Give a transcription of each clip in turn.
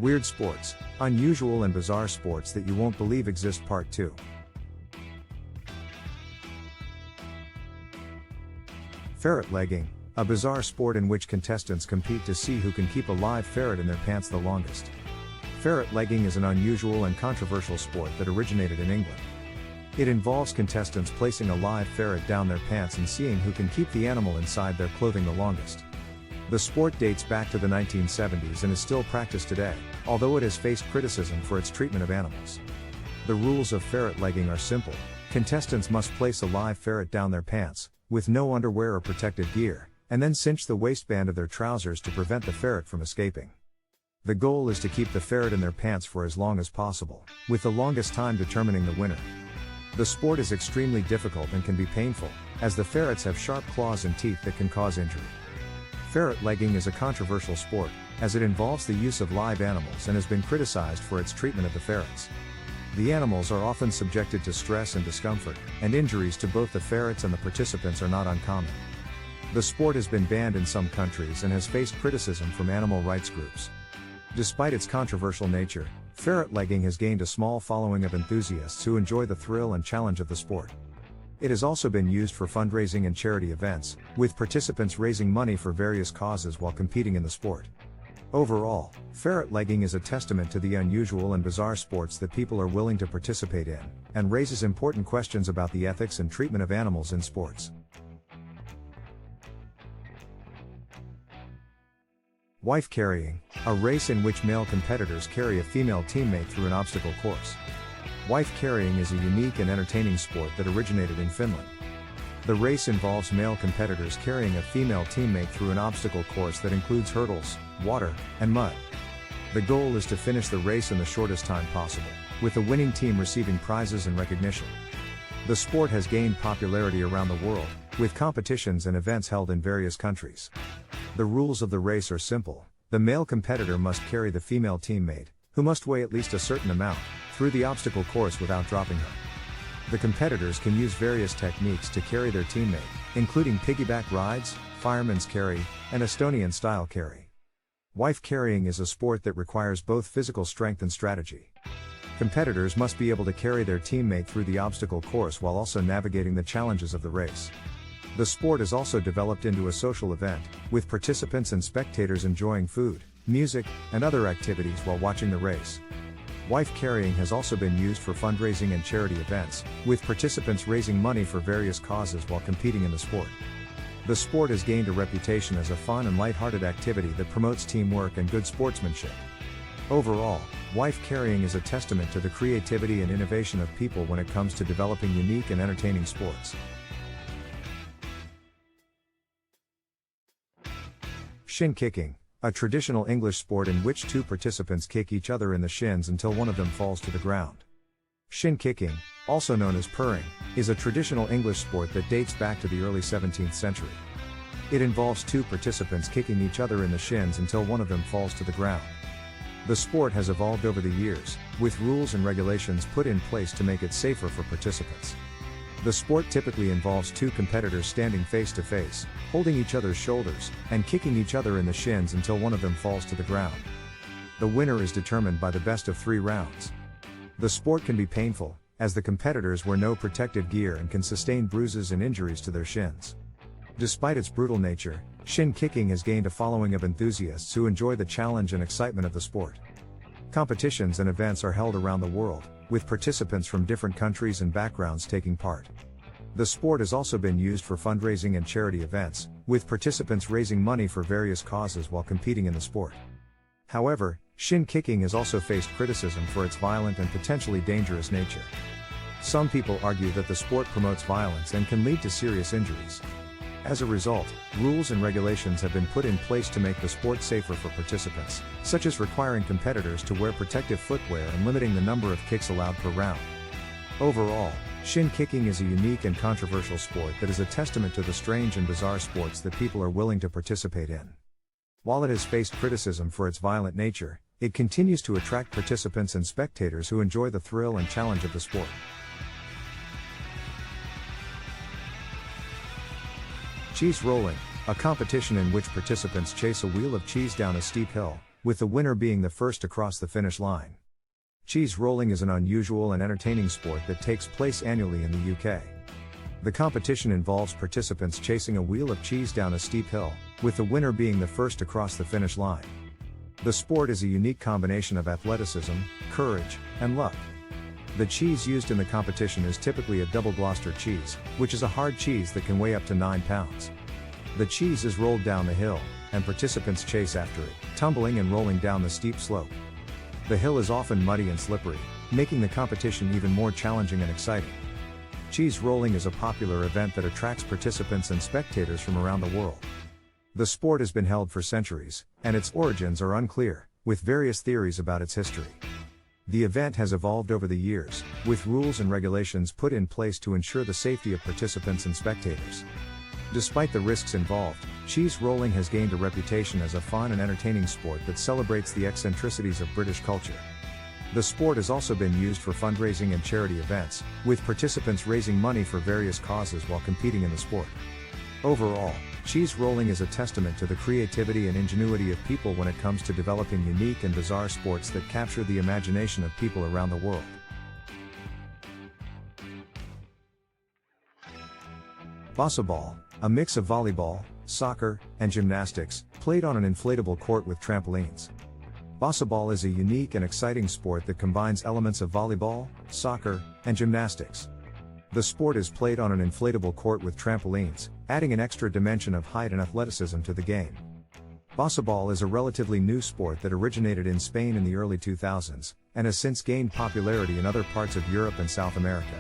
Weird sports, unusual and bizarre sports that you won't believe exist Part 2. Ferret legging, a bizarre sport in which contestants compete to see who can keep a live ferret in their pants the longest. Ferret legging is an unusual and controversial sport that originated in England. It involves contestants placing a live ferret down their pants and seeing who can keep the animal inside their clothing the longest. The sport dates back to the 1970s and is still practiced today, although it has faced criticism for its treatment of animals. The rules of ferret legging are simple. Contestants must place a live ferret down their pants, with no underwear or protective gear, and then cinch the waistband of their trousers to prevent the ferret from escaping. The goal is to keep the ferret in their pants for as long as possible, with the longest time determining the winner. The sport is extremely difficult and can be painful, as the ferrets have sharp claws and teeth that can cause injury. Ferret legging is a controversial sport, as it involves the use of live animals and has been criticized for its treatment of the ferrets. The animals are often subjected to stress and discomfort, and injuries to both the ferrets and the participants are not uncommon. The sport has been banned in some countries and has faced criticism from animal rights groups. Despite its controversial nature, ferret legging has gained a small following of enthusiasts who enjoy the thrill and challenge of the sport. It has also been used for fundraising and charity events, with participants raising money for various causes while competing in the sport. Overall, ferret legging is a testament to the unusual and bizarre sports that people are willing to participate in, and raises important questions about the ethics and treatment of animals in sports. Wife carrying, a race in which male competitors carry a female teammate through an obstacle course. Wife carrying is a unique and entertaining sport that originated in Finland. The race involves male competitors carrying a female teammate through an obstacle course that includes hurdles, water, and mud. The goal is to finish the race in the shortest time possible, with the winning team receiving prizes and recognition. The sport has gained popularity around the world, with competitions and events held in various countries. The rules of the race are simple. The male competitor must carry the female teammate, who must weigh at least a certain amount, through the obstacle course without dropping her. The competitors can use various techniques to carry their teammate, including piggyback rides, fireman's carry, and Estonian-style carry. Wife carrying is a sport that requires both physical strength and strategy. Competitors must be able to carry their teammate through the obstacle course while also navigating the challenges of the race. The sport is also developed into a social event, with participants and spectators enjoying food, music, and other activities while watching the race. Wife carrying has also been used for fundraising and charity events, with participants raising money for various causes while competing in the sport. The sport has gained a reputation as a fun and light-hearted activity that promotes teamwork and good sportsmanship. Overall, wife carrying is a testament to the creativity and innovation of people when it comes to developing unique and entertaining sports. Shin kicking, a traditional English sport in which two participants kick each other in the shins until one of them falls to the ground. Shin kicking, also known as purring, is a traditional English sport that dates back to the early 17th century. It involves two participants kicking each other in the shins until one of them falls to the ground. The sport has evolved over the years, with rules and regulations put in place to make it safer for participants. The sport typically involves two competitors standing face to face, holding each other's shoulders, and kicking each other in the shins until one of them falls to the ground. The winner is determined by the best of 3 rounds. The sport can be painful, as the competitors wear no protective gear and can sustain bruises and injuries to their shins. Despite its brutal nature, shin kicking has gained a following of enthusiasts who enjoy the challenge and excitement of the sport. Competitions and events are held around the world, with participants from different countries and backgrounds taking part. The sport has also been used for fundraising and charity events, with participants raising money for various causes while competing in the sport. However, shin kicking has also faced criticism for its violent and potentially dangerous nature. Some people argue that the sport promotes violence and can lead to serious injuries. As a result, rules and regulations have been put in place to make the sport safer for participants, such as requiring competitors to wear protective footwear and limiting the number of kicks allowed per round. Overall, shin kicking is a unique and controversial sport that is a testament to the strange and bizarre sports that people are willing to participate in. While it has faced criticism for its violent nature, it continues to attract participants and spectators who enjoy the thrill and challenge of the sport. Cheese rolling, a competition in which participants chase a wheel of cheese down a steep hill, with the winner being the first to cross the finish line. Cheese rolling is an unusual and entertaining sport that takes place annually in the UK. The competition involves participants chasing a wheel of cheese down a steep hill, with the winner being the first to cross the finish line. The sport is a unique combination of athleticism, courage, and luck. The cheese used in the competition is typically a double Gloucester cheese, which is a hard cheese that can weigh up to 9 pounds. The cheese is rolled down the hill, and participants chase after it, tumbling and rolling down the steep slope. The hill is often muddy and slippery, making the competition even more challenging and exciting. Cheese rolling is a popular event that attracts participants and spectators from around the world. The sport has been held for centuries, and its origins are unclear, with various theories about its history. The event has evolved over the years, with rules and regulations put in place to ensure the safety of participants and spectators. Despite the risks involved, cheese rolling has gained a reputation as a fun and entertaining sport that celebrates the eccentricities of British culture. The sport has also been used for fundraising and charity events, with participants raising money for various causes while competing in the sport. Overall, cheese rolling is a testament to the creativity and ingenuity of people when it comes to developing unique and bizarre sports that capture the imagination of people around the world. Basketball, a mix of volleyball, soccer, and gymnastics, played on an inflatable court with trampolines. Basketball is a unique and exciting sport that combines elements of volleyball, soccer, and gymnastics. The sport is played on an inflatable court with trampolines, adding an extra dimension of height and athleticism to the game. Basketball is a relatively new sport that originated in Spain in the early 2000s, and has since gained popularity in other parts of Europe and South America.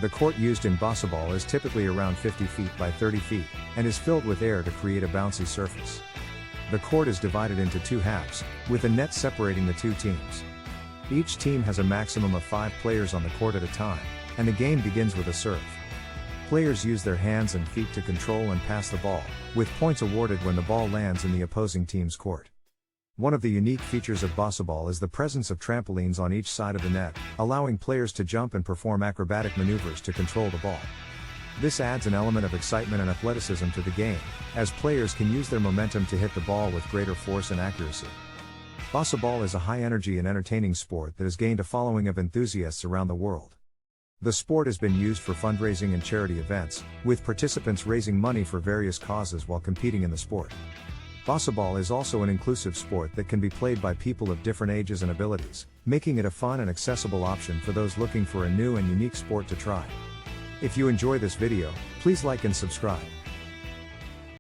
The court used in basketball is typically around 50 feet by 30 feet, and is filled with air to create a bouncy surface. The court is divided into 2 halves, with a net separating the 2 teams. Each team has a maximum of 5 players on the court at a time, and the game begins with a serve. Players use their hands and feet to control and pass the ball, with points awarded when the ball lands in the opposing team's court. One of the unique features of basketball is the presence of trampolines on each side of the net, allowing players to jump and perform acrobatic maneuvers to control the ball. This adds an element of excitement and athleticism to the game, as players can use their momentum to hit the ball with greater force and accuracy. Basketball is a high-energy and entertaining sport that has gained a following of enthusiasts around the world. The sport has been used for fundraising and charity events, with participants raising money for various causes while competing in the sport. Basketball is also an inclusive sport that can be played by people of different ages and abilities, making it a fun and accessible option for those looking for a new and unique sport to try. If you enjoy this video, please like and subscribe.